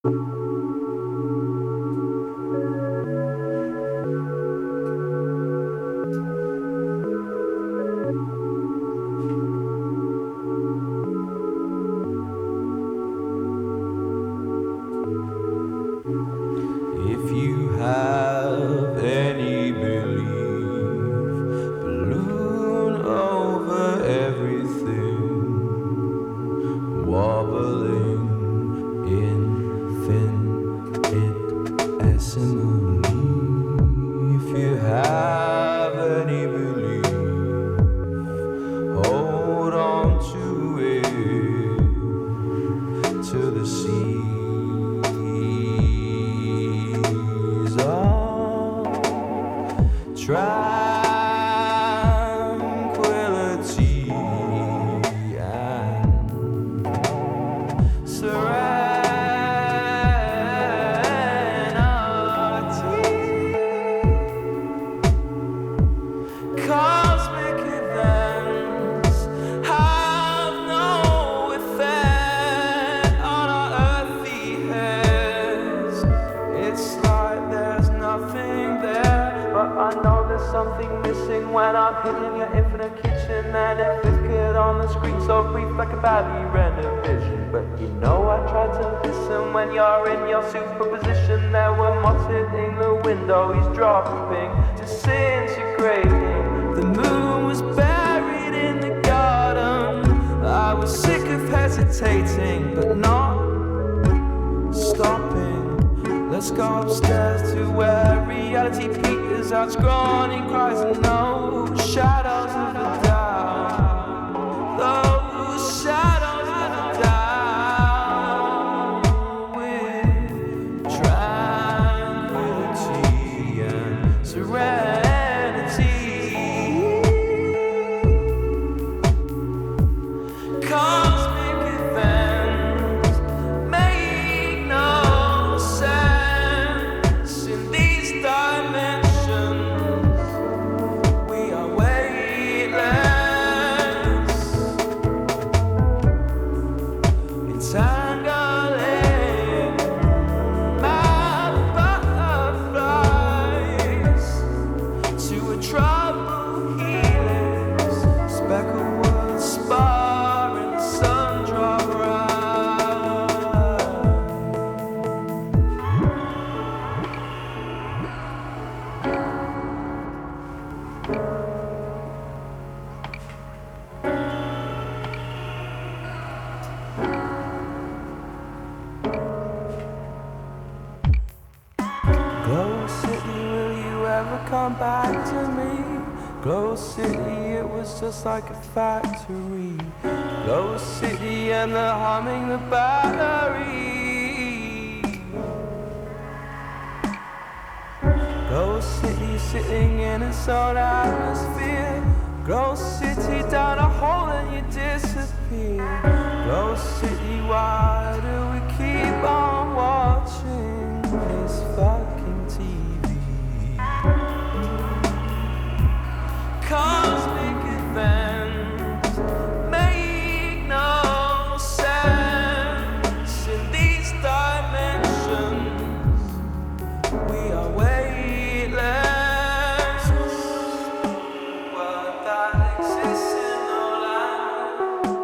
If you have any belief, balloon over everything, wobbling infinitesimally. If you have any belief, hold on to it till the seas of tranquility and serenity. Cosmic events have no effect on our earthly heads. It's like there's nothing there, but I know there's something missing when I'm hitting your infinite kitchen and it flickered on the screen so brief like a badly rendered vision. But you know I tried to listen when you're in your superposition. There were moths hitting the window, he's dropping, disintegrating. The moon was buried in the garden. I was sick of hesitating, but not stopping. Let's go upstairs to where reality peters out, scrawny cries and no shadows of a doubt. Those shadows of a doubt with tranquility and serenity. Cosmic events make no sense in these dimensions. We are weightless, entangling my butterflies to a troubled helix, speckled wood spar in the sun drop ride. Glow City, will you ever come back to me? Glow City, it was just like a factory. Glow City and the humming, the battery. Glow City sitting in its own atmosphere. Glow City down a hole and you disappear. Glow City, why do we keep on watching this fucking TV? Cosmic events make no sense in these dimensions. We are weightless, world that exists in no language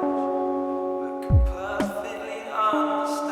but can perfectly understand.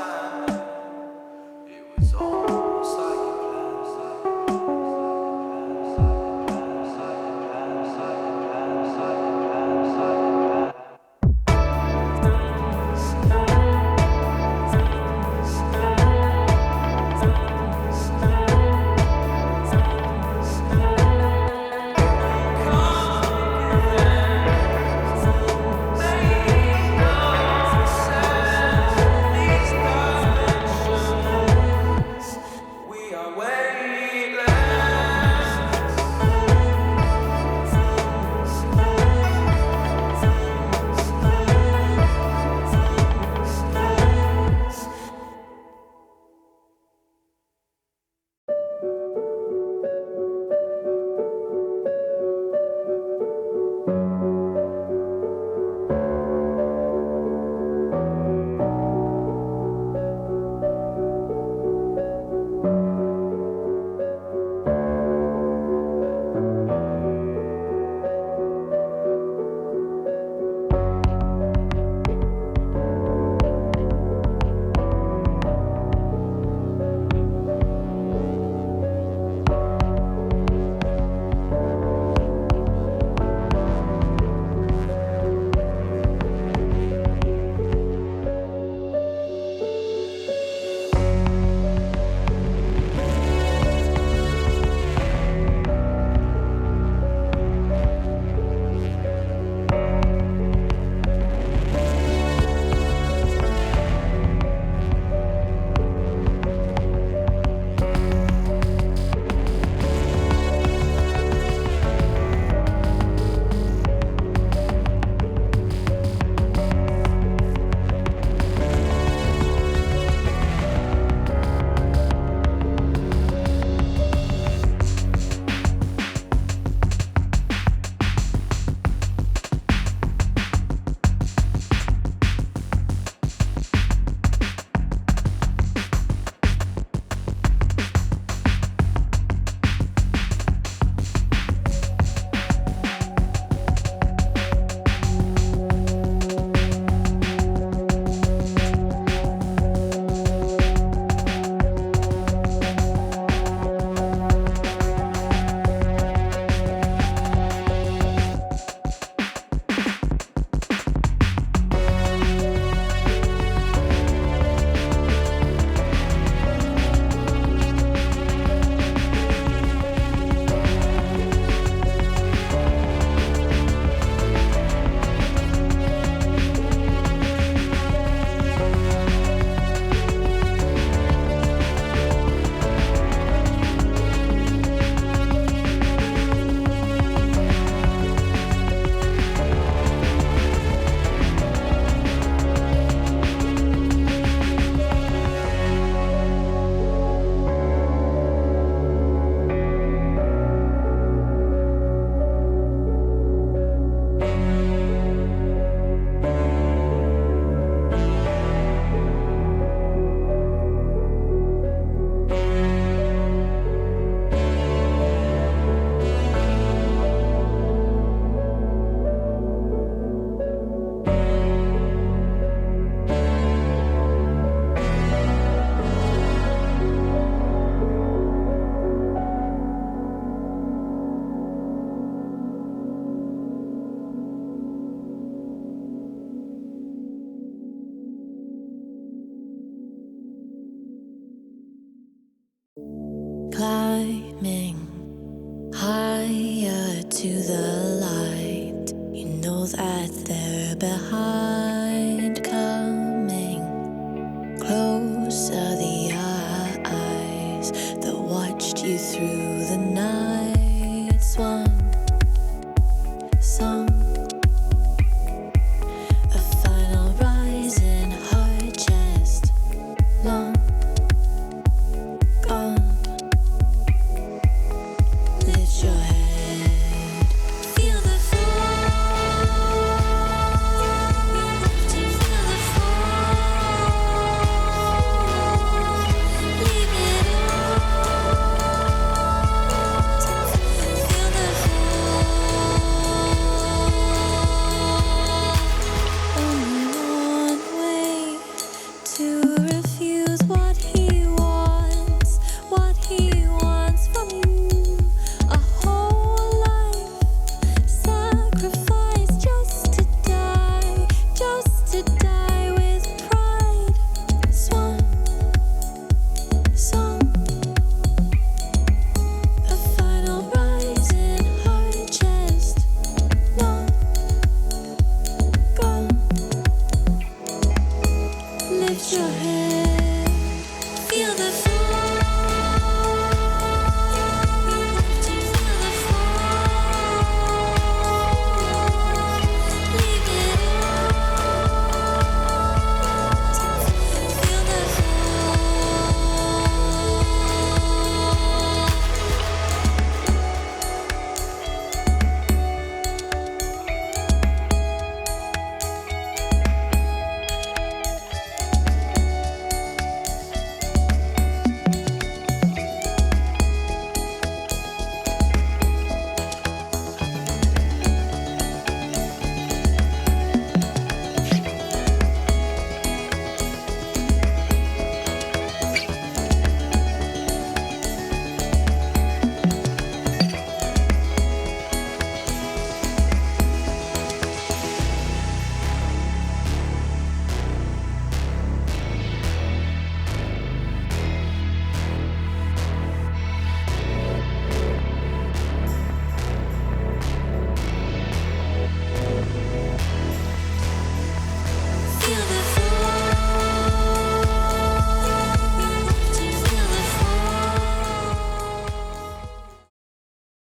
your head.